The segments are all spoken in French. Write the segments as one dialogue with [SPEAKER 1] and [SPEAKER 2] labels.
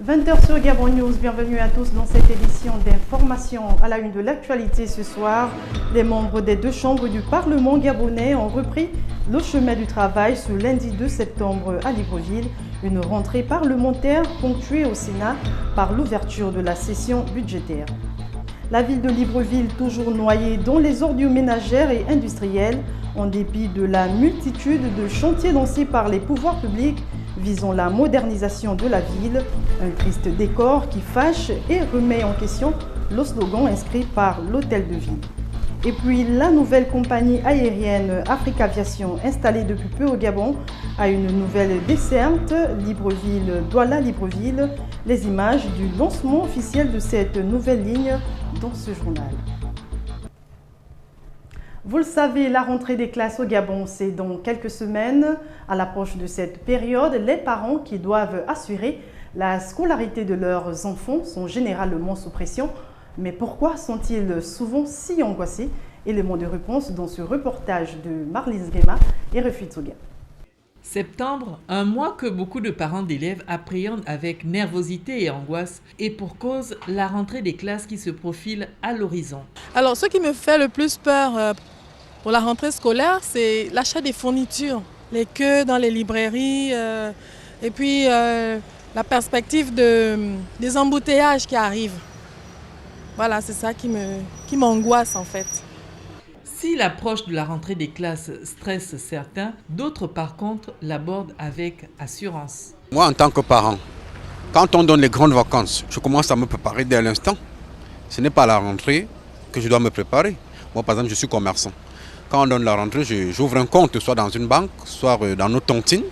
[SPEAKER 1] 20h sur Gabon News, bienvenue à tous dans cette édition d'information. À la une de l'actualité ce soir, les membres des deux chambres du Parlement gabonais ont repris le chemin du travail ce lundi 2 septembre à Libreville. Une rentrée parlementaire ponctuée au Sénat par l'ouverture de la session budgétaire. La ville de Libreville, toujours noyée dans les ordures ménagères et industrielles, en dépit de la multitude de chantiers lancés par les pouvoirs publics visant la modernisation de la ville. Un triste décor qui fâche et remet en question le slogan inscrit par l'hôtel de ville. Et puis la nouvelle compagnie aérienne Africa Aviation, installée depuis peu au Gabon, a une nouvelle desserte, Libreville-Douala-Libreville. Les images du lancement officiel de cette nouvelle ligne dans ce journal. Vous le savez, la rentrée des classes au Gabon, c'est dans quelques semaines. À l'approche de cette période, les parents qui doivent assurer la scolarité de leurs enfants sont généralement sous pression. Mais pourquoi sont-ils souvent si angoissés? Élément de réponse dans ce reportage de Marlise Gema et Refi Tsuga.
[SPEAKER 2] Septembre, un mois que beaucoup de parents d'élèves appréhendent avec nervosité et angoisse, et pour cause, la rentrée des classes qui se profile à l'horizon.
[SPEAKER 3] Alors, ce qui me fait le plus peur pour la rentrée scolaire, c'est l'achat des fournitures, les queues dans les librairies, et puis la perspective des embouteillages qui arrivent. Voilà, c'est ça qui m'angoisse en fait.
[SPEAKER 2] Si l'approche de la rentrée des classes stresse certains, d'autres par contre l'abordent avec assurance.
[SPEAKER 4] Moi, en tant que parent, quand on donne les grandes vacances, je commence à me préparer dès l'instant. Ce n'est pas la rentrée que je dois me préparer. Moi, par exemple, je suis commerçant. Quand on donne la rentrée, j'ouvre un compte, soit dans une banque, soit dans nos tontines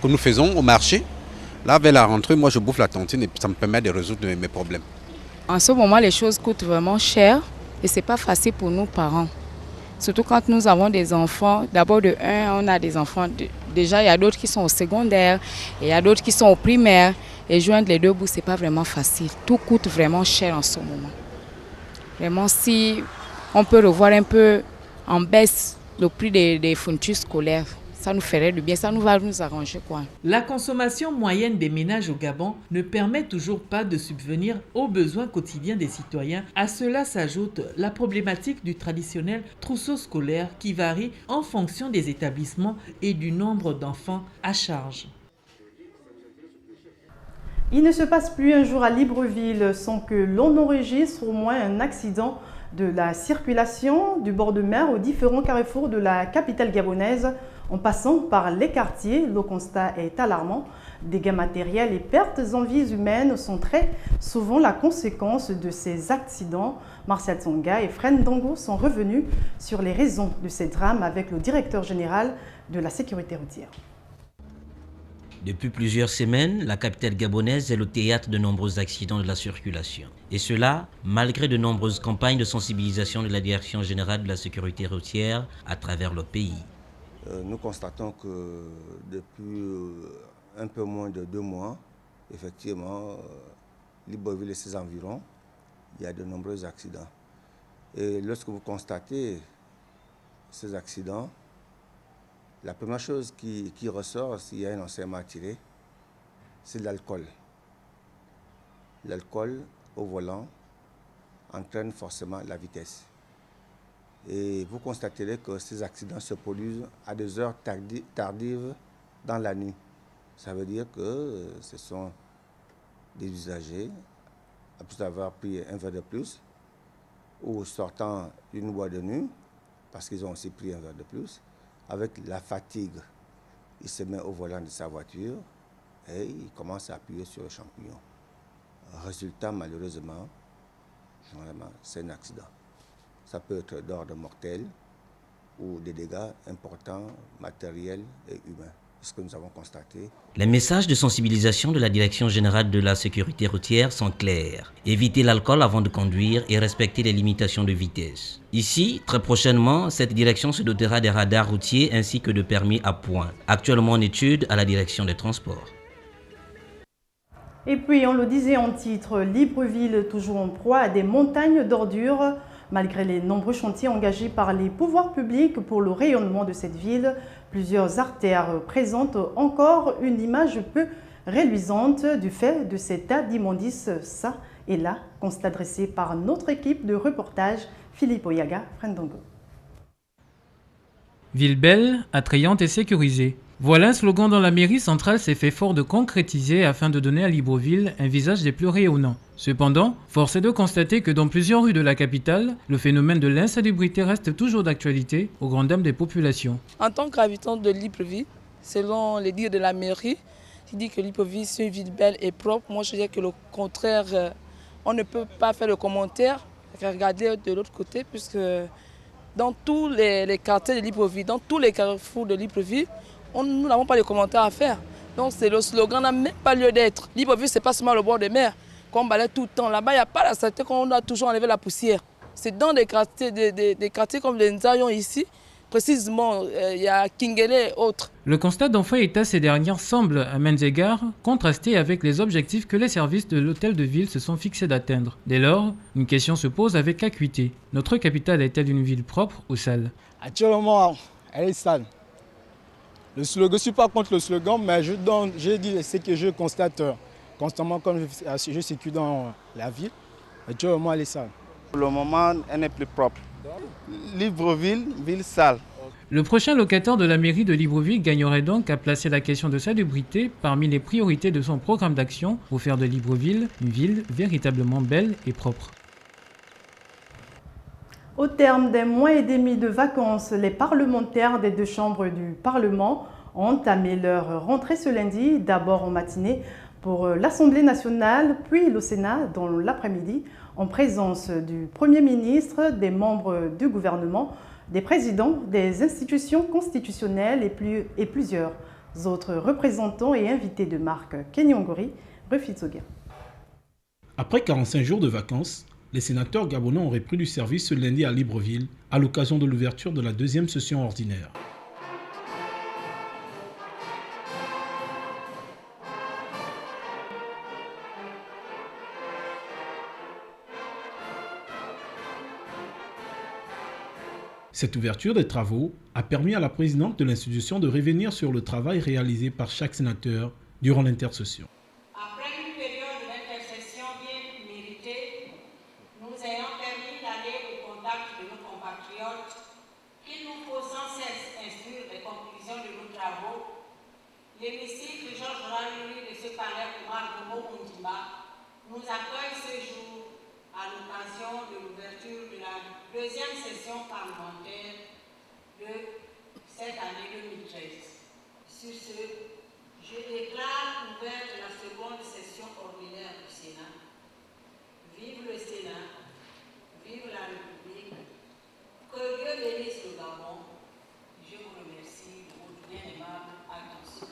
[SPEAKER 4] que nous faisons au marché. Là, vers la rentrée, moi, je bouffe la tontine et ça me permet de résoudre mes problèmes.
[SPEAKER 5] En ce moment, les choses coûtent vraiment cher et ce n'est pas facile pour nous parents. Surtout quand nous avons des enfants. D'abord, de un, on a des enfants. Déjà, il y a d'autres qui sont au secondaire et il y a d'autres qui sont au primaire. Et joindre les deux bouts, ce n'est pas vraiment facile. Tout coûte vraiment cher en ce moment. Vraiment, si on peut revoir un peu en baisse le prix des fournitures scolaires, ça nous ferait du bien, ça nous va nous arranger quoi.
[SPEAKER 2] La consommation moyenne des ménages au Gabon ne permet toujours pas de subvenir aux besoins quotidiens des citoyens. À cela s'ajoute la problématique du traditionnel trousseau scolaire qui varie en fonction des établissements et du nombre d'enfants à charge.
[SPEAKER 1] Il ne se passe plus un jour à Libreville sans que l'on enregistre au moins un accident de la circulation du bord de mer aux différents carrefours de la capitale gabonaise. En passant par les quartiers, le constat est alarmant. Dégâts matériels et pertes en vies humaines sont très souvent la conséquence de ces accidents. Martial Tsonga et Fren Dongo sont revenus sur les raisons de ces drames avec le directeur général de la sécurité routière.
[SPEAKER 6] Depuis plusieurs semaines, la capitale gabonaise est le théâtre de nombreux accidents de la circulation. Et cela, malgré de nombreuses campagnes de sensibilisation de la Direction générale de la sécurité routière à travers le pays.
[SPEAKER 7] Nous constatons que depuis un peu moins de 2 mois, effectivement, Libreville et ses environs, il y a de nombreux accidents. Et lorsque vous constatez ces accidents, la première chose qui ressort, s'il y a un enseignement à tirer, c'est l'alcool. L'alcool au volant entraîne forcément la vitesse. Et vous constaterez que ces accidents se produisent à des heures tardives dans la nuit. Ça veut dire que ce sont des usagers, après avoir pris un verre de plus, ou sortant d'une boîte de nuit, parce qu'ils ont aussi pris un verre de plus, avec la fatigue, il se met au volant de sa voiture et il commence à appuyer sur le champignon. Résultat, malheureusement, généralement, c'est un accident. Ça peut être d'ordre mortel ou des dégâts importants, matériels et humains. Ce que nous avons constaté.
[SPEAKER 6] Les messages de sensibilisation de la Direction générale de la sécurité routière sont clairs. Éviter l'alcool avant de conduire et respecter les limitations de vitesse. Ici, très prochainement, cette direction se dotera des radars routiers ainsi que de permis à points, actuellement en étude à la Direction des transports.
[SPEAKER 1] Et puis, on le disait en titre, Libreville toujours en proie à des montagnes d'ordures. Malgré les nombreux chantiers engagés par les pouvoirs publics pour le rayonnement de cette ville, plusieurs artères présentent encore une image peu reluisante du fait de cet tas d'immondices ça et là, constat dressé par notre équipe de reportage Philippe Oyaga, Frendongo.
[SPEAKER 8] Ville belle, attrayante et sécurisée. Voilà un slogan dont la mairie centrale s'est fait fort de concrétiser afin de donner à Libreville un visage des plus rayonnants. Cependant, force est de constater que dans plusieurs rues de la capitale, le phénomène de l'insalubrité reste toujours d'actualité aux grandes dames des populations.
[SPEAKER 3] En tant qu'habitant de Libreville, selon les dires de la mairie, qui dit que Libreville c'est une ville belle et propre, moi je dirais que le contraire, on ne peut pas faire de commentaire, regarder de l'autre côté, puisque dans tous les quartiers de Libreville, dans tous les carrefours de Libreville, nous n'avons pas de commentaires à faire. Donc c'est le slogan n'a même pas lieu d'être. Libreville, ce n'est pas seulement le bord de mer qu'on balaye tout le temps. Là-bas, il n'y a pas la saleté qu'on doit toujours enlever la poussière. C'est dans des quartiers comme les Nzayon ici, précisément, il y a Kingele et autres.
[SPEAKER 8] Le constat d'enfants état ces dernières semble, à maints égards, contrasté avec les objectifs que les services de l'hôtel de ville se sont fixés d'atteindre. Dès lors, une question se pose avec acuité. Notre capitale est-elle une ville propre ou sale?
[SPEAKER 9] Actuellement, elle est sale. Le slogan, je ne suis pas contre le slogan, mais je dis ce que je constate constamment quand je circule dans la ville. Actuellement, elle est sale.
[SPEAKER 10] Pour le moment, elle n'est plus propre. Libreville, ville sale.
[SPEAKER 8] Le prochain locataire de la mairie de Libreville gagnerait donc à placer la question de salubrité parmi les priorités de son programme d'action pour faire de Libreville une ville véritablement belle et propre.
[SPEAKER 1] Au terme d'un mois et demi de vacances, les parlementaires des deux chambres du Parlement ont entamé leur rentrée ce lundi, d'abord en matinée pour l'Assemblée nationale, puis le Sénat dans l'après-midi, en présence du Premier ministre, des membres du gouvernement, des présidents des institutions constitutionnelles et plusieurs autres représentants et invités de marque Kenyongori, Refitsoga.
[SPEAKER 11] Après 45 jours de vacances, les sénateurs gabonais ont repris du service ce lundi à Libreville à l'occasion de l'ouverture de la deuxième session ordinaire. Cette ouverture des travaux a permis à la présidente de l'institution de revenir sur le travail réalisé par chaque sénateur durant l'intersession.
[SPEAKER 12] Après une période d'intersession bien méritée, nous ayant permis d'aller au contact de nos compatriotes, il nous faut sans cesse instruire les conclusions de nos travaux. L'hémicycle Georges Raluri de ce palais Omar Gomo Ondimba nous accueille ce jour à l'occasion de l'ouverture de la deuxième session parlementaire de cette année 2013. Sur ce, je déclare ouverte la seconde session ordinaire du Sénat. Vive le Sénat, vive la République, que Dieu bénisse le Gabon. Je vous remercie de votre bien aimable attention.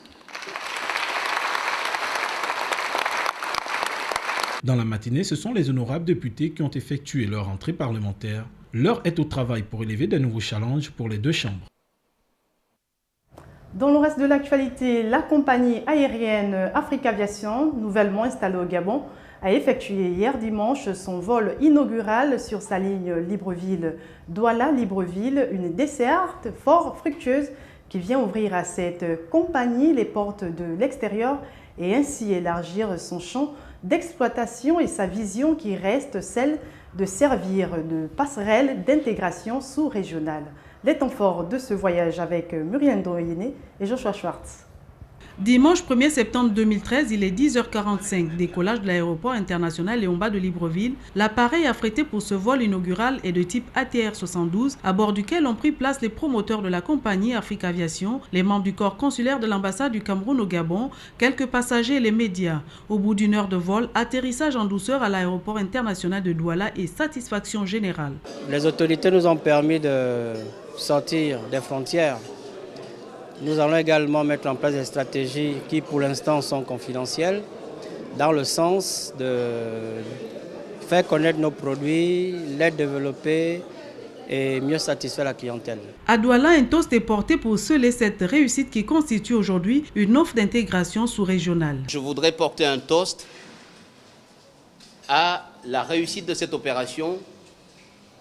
[SPEAKER 11] Dans la matinée, ce sont les honorables députés qui ont effectué leur entrée parlementaire. L'heure est au travail pour élever de nouveaux challenges pour les deux chambres.
[SPEAKER 1] Dans le reste de l'actualité, la compagnie aérienne Africa Aviation, nouvellement installée au Gabon, a effectué hier dimanche son vol inaugural sur sa ligne Libreville-Douala-Libreville, une desserte fort fructueuse qui vient ouvrir à cette compagnie les portes de l'extérieur et ainsi élargir son champ d'exploitation et sa vision qui reste celle de servir de passerelle d'intégration sous-régionale. Les temps forts de ce voyage avec Muriel Ndoyene et Joshua Schwartz.
[SPEAKER 13] Dimanche 1er septembre 2013, il est 10h45, décollage de l'aéroport international Léomba de Libreville. L'appareil affrété pour ce vol inaugural est de type ATR 72, à bord duquel ont pris place les promoteurs de la compagnie Africa Aviation, les membres du corps consulaire de l'ambassade du Cameroun au Gabon, quelques passagers et les médias. Au bout d'une heure de vol, atterrissage en douceur à l'aéroport international de Douala et satisfaction générale.
[SPEAKER 14] Les autorités nous ont permis de sortir des frontières. Nous allons également mettre en place des stratégies qui pour l'instant sont confidentielles dans le sens de faire connaître nos produits, les développer et mieux satisfaire la clientèle.
[SPEAKER 13] À Douala, un toast est porté pour sceller cette réussite qui constitue aujourd'hui une offre d'intégration sous-régionale.
[SPEAKER 15] Je voudrais porter un toast à la réussite de cette opération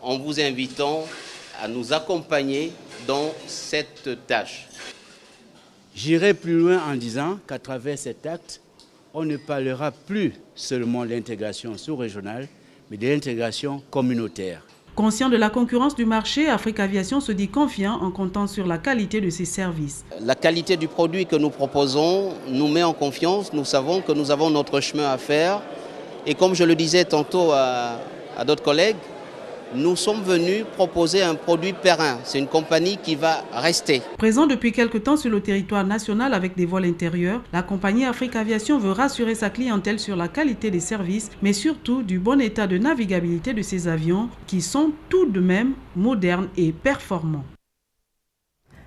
[SPEAKER 15] en vous invitant à nous accompagner dans cette tâche.
[SPEAKER 16] J'irai plus loin en disant qu'à travers cet acte, on ne parlera plus seulement de l'intégration sous-régionale, mais de l'intégration communautaire.
[SPEAKER 13] Conscient de la concurrence du marché, Africa Aviation se dit confiant en comptant sur la qualité de ses services.
[SPEAKER 15] La qualité du produit que nous proposons nous met en confiance. Nous savons que nous avons notre chemin à faire. Et comme je le disais tantôt à d'autres collègues, nous sommes venus proposer un produit périn. C'est une compagnie qui va rester.
[SPEAKER 13] Présent depuis quelque temps sur le territoire national avec des vols intérieurs, la compagnie Africa Aviation veut rassurer sa clientèle sur la qualité des services, mais surtout du bon état de navigabilité de ses avions qui sont tout de même modernes et performants.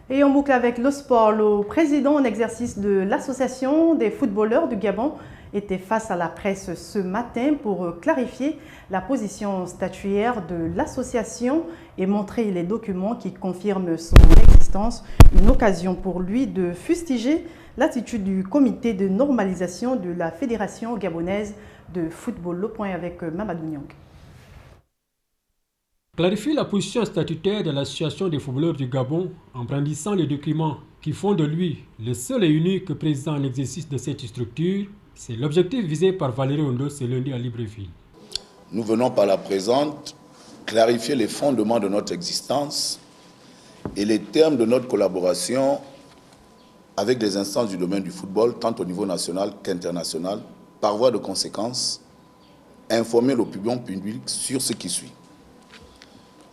[SPEAKER 1] Et on boucle avec le sport. Le président en exercice de l'Association des footballeurs du Gabon était face à la presse ce matin pour clarifier la position statutaire de l'association et montrer les documents qui confirment son existence. Une occasion pour lui de fustiger l'attitude du comité de normalisation de la Fédération gabonaise de football. Le point avec Mamadou Nyang.
[SPEAKER 17] Clarifier la position statutaire de l'Association des footballeurs du Gabon en brandissant les documents qui font de lui le seul et unique président en exercice de cette structure, c'est l'objectif visé par Valérie Ondo ce lundi à Libreville.
[SPEAKER 18] Nous venons par la présente clarifier les fondements de notre existence et les termes de notre collaboration avec les instances du domaine du football, tant au niveau national qu'international, par voie de conséquence, informer l'opinion publique sur ce qui suit.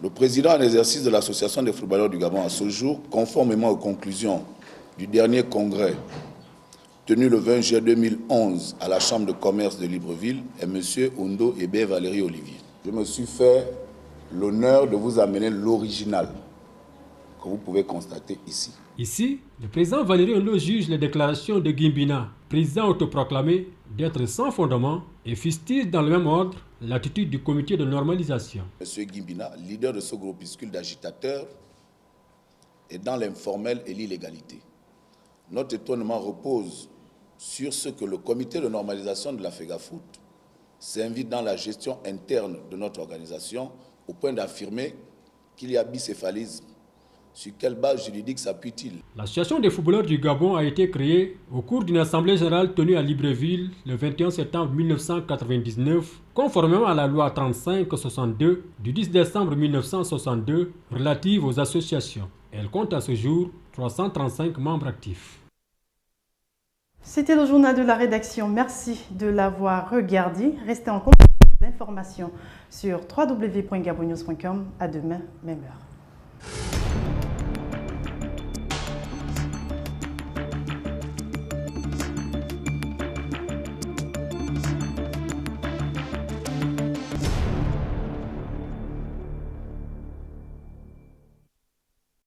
[SPEAKER 18] Le président en exercice de l'Association des footballeurs du Gabon à ce jour, conformément aux conclusions du dernier congrès tenu le 20 juillet 2011 à la Chambre de commerce de Libreville, est M. Ondo Ebe Valérie Olivier. Je me suis fait l'honneur de vous amener l'original que vous pouvez constater ici.
[SPEAKER 17] Ici, le président Valérie Ondo juge les déclarations de Guimbina, président autoproclamé, d'être sans fondement et fustige dans le même ordre l'attitude du comité de normalisation.
[SPEAKER 18] M. Guimbina, leader de ce groupuscule d'agitateurs, est dans l'informel et l'illégalité. Notre étonnement repose sur ce que le comité de normalisation de la FEGAFOOT s'invite dans la gestion interne de notre organisation au point d'affirmer qu'il y a bicéphalisme. Sur quelle base juridique s'appuie-t-il? L'association des footballeurs du Gabon a été créée au cours d'une assemblée générale tenue à Libreville le 21 septembre 1999, conformément à la loi 3562 du 10 décembre 1962 relative aux associations. Elle compte à ce jour 335 membres actifs.
[SPEAKER 1] C'était le journal de la rédaction. Merci de l'avoir regardé. Restez en compagnie d'informations sur www.gabonnews.com. À demain, même heure.